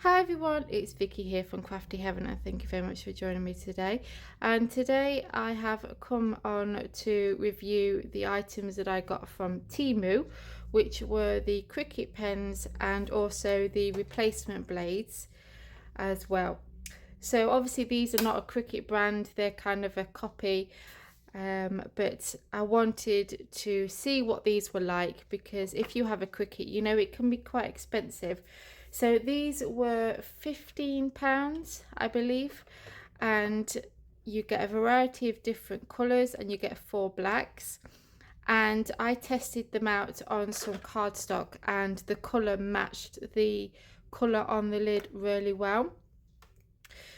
Hi everyone, it's Vicky here from Crafty Heaven and thank you very much for joining me today. And today I have come on to review the items that I got from TEMU, which were the Cricut pens and also the replacement blades as well. So obviously these are not a Cricut brand, they're kind of a copy, but I wanted to see what these were like, because if you have a Cricut, you know it can be quite expensive. So these were £15, I believe, and you get a variety of different colours and you get 4 blacks. And I tested them out on some cardstock and the colour matched the colour on the lid really well.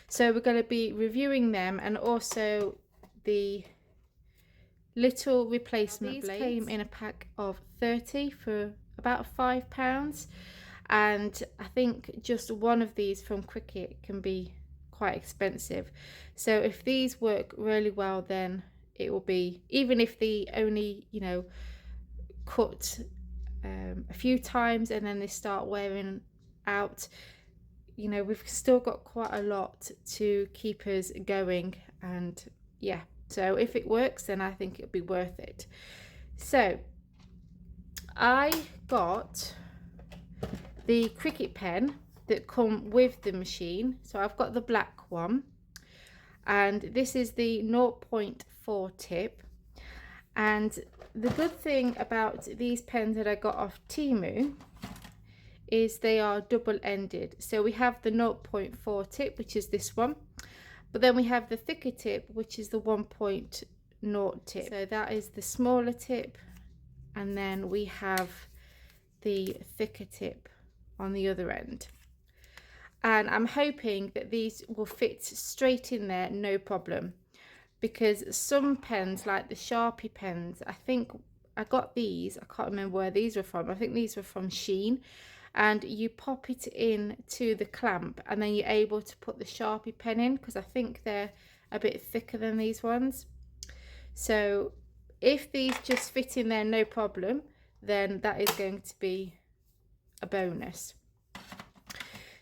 So we're going to be reviewing them, and also the little replacement blades. These came in a pack of 30 for about £5, and I think just one of these from Cricut can be quite expensive. So if these work really well, then it will be, even if they only, you know, cut a few times and then they start wearing out, you know, we've still got quite a lot to keep us going. And yeah, so if it works, then I think it'll be worth it. So I got the Cricut pen that come with the machine. So I've got the black one, and this is the 0.4 tip. And the good thing about these pens that I got off TEMU is they are double-ended. So we have the 0.4 tip, which is this one, but then we have the thicker tip, which is the 1.0 tip. So that is the smaller tip, and then we have the thicker tip on the other end. And I'm hoping that these will fit straight in there, no problem, because some pens, like the Sharpie pens, I think I got these, I can't remember where these were from, I think these were from Shein, and you pop it in to the clamp and then you're able to put the Sharpie pen in, because I think they're a bit thicker than these ones. So if these just fit in there no problem, then that is going to be a bonus.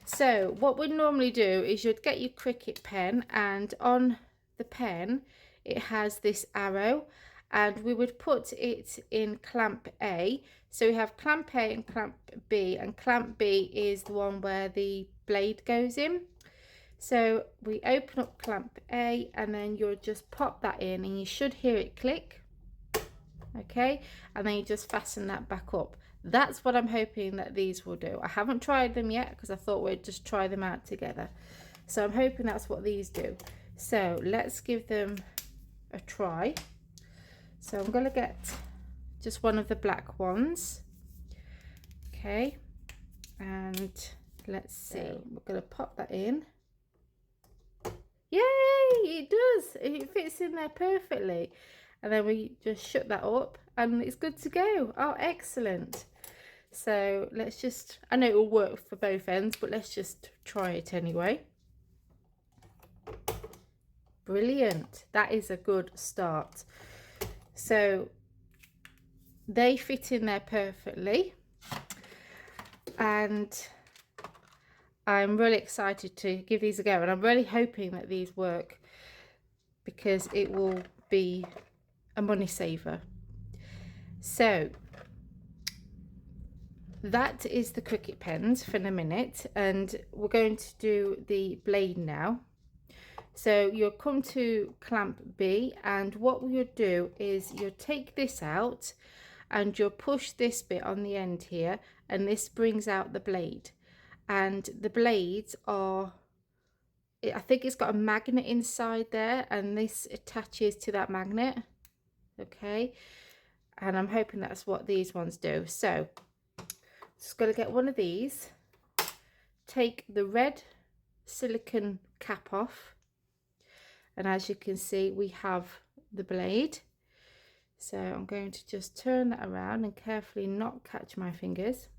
So what we'd normally do is you'd get your Cricut pen, and on the pen it has this arrow, and we would put it in clamp A. So we have clamp A and clamp B, and clamp B is the one where the blade goes in. So we open up clamp A, and then you'll just pop that in and you should hear it click. Okay, and then you just fasten that back up. That's what I'm hoping that these will do. I haven't tried them yet because I thought we'd just try them out together. So I'm hoping that's what these do. So let's give them a try. So I'm going to get just one of the black ones. Okay, and let's see. So we're going to pop that in. Yay, it does. It fits in there perfectly. And then we just shut that up and it's good to go. Oh, excellent. So let's just, I know it will work for both ends, but let's just try it anyway. Brilliant. That is a good start. So they fit in there perfectly, and I'm really excited to give these a go, and I'm really hoping that these work, because it will be a money saver. So that is the Cricut pens for a minute, and we're going to do the blade now. So you'll come to clamp B, and what you'll do is you'll take this out and you'll push this bit on the end here, and this brings out the blade. And the blades are, I think it's got a magnet inside there, and this attaches to that magnet. Okay, and I'm hoping that's what these ones do. So just going to get one of these, take the red silicone cap off, and as you can see we have the blade. So I'm going to just turn that around and carefully not catch my fingers.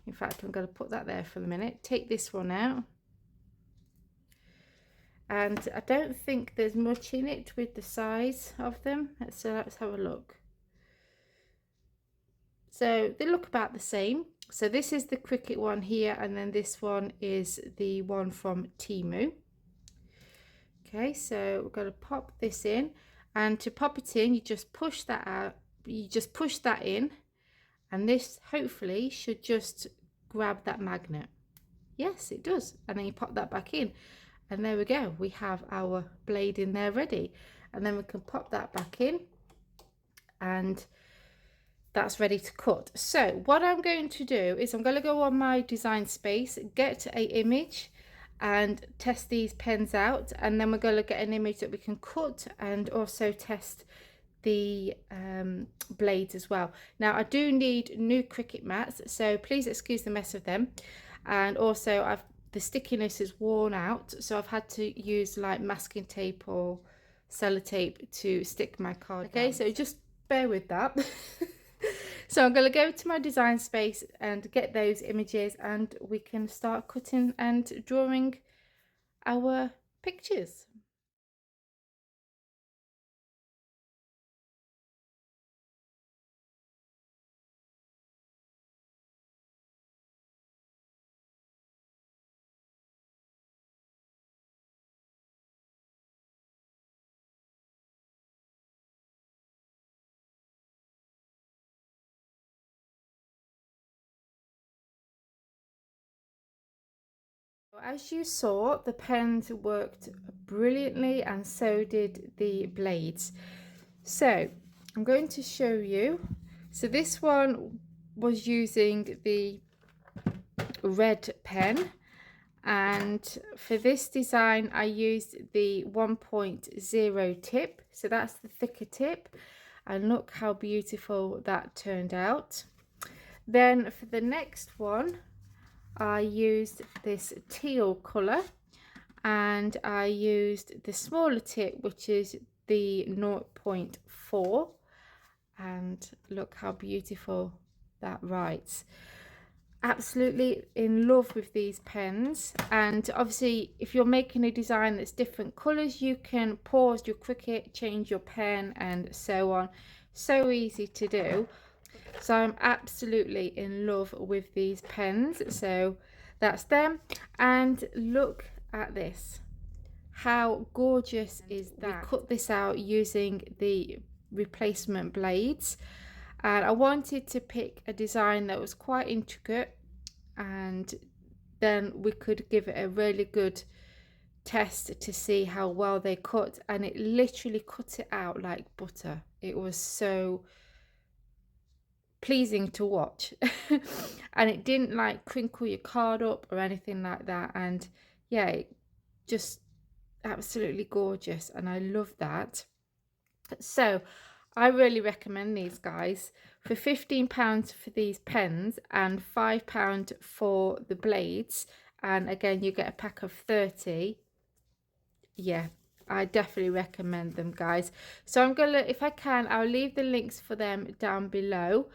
In fact, I'm going to put that there for the minute. Take this one out, and I don't think there's much in it with the size of them, so let's have a look. So they look about the same. So this is the Cricut one here, and then this one is the one from TEMU. Okay, so we're going to pop this in, and to pop it in, you just push that out, you just push that in, and this hopefully should just grab that magnet. Yes, it does. And then you pop that back in, and there we go, we have our blade in there ready. And then we can pop that back in, and that's ready to cut. So what I'm going to do is I'm going to go on my design space, get a image and test these pens out, and then we're going to get an image that we can cut and also test the blades as well. Now I do need new Cricut mats, so please excuse the mess of them. And also the stickiness is worn out, so I've had to use like masking tape or sellotape to stick my card down. So just bear with that. So I'm going to go to my design space and get those images, and we can start cutting and drawing our pictures. As you saw, the pens worked brilliantly, and so did the blades. So I'm going to show you. So this one was using the red pen, and for this design I used the 1.0 tip, so that's the thicker tip, and look how beautiful that turned out. Then for the next one I used this teal colour, and I used the smaller tip, which is the 0.4, and look how beautiful that writes. Absolutely in love with these pens. And obviously if you're making a design that's different colours, you can pause your Cricut, change your pen and so on. So easy to do. So I'm absolutely in love with these pens. So that's them, and look at this. How gorgeous is that? We cut this out using the replacement blades, and I wanted to pick a design that was quite intricate, and then we could give it a really good test to see how well they cut, and it literally cut it out like butter. It was so pleasing to watch. And it didn't like crinkle your card up or anything like that, and yeah, it just absolutely gorgeous, and I love that. So I really recommend these, guys. For £15 for these pens and £5 for the blades, and again you get a pack of 30. Yeah, I definitely recommend them, guys. So I'm gonna, if I can, I'll leave the links for them down below,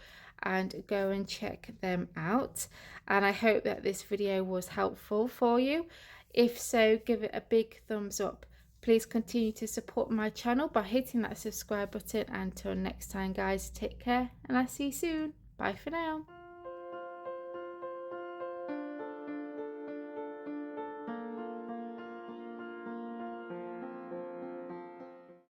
and go and check them out. And I hope that this video was helpful for you. If so, give it a big thumbs up. Please continue to support my channel by hitting that subscribe button. Until next time, guys, take care, and I'll see you soon. Bye for now.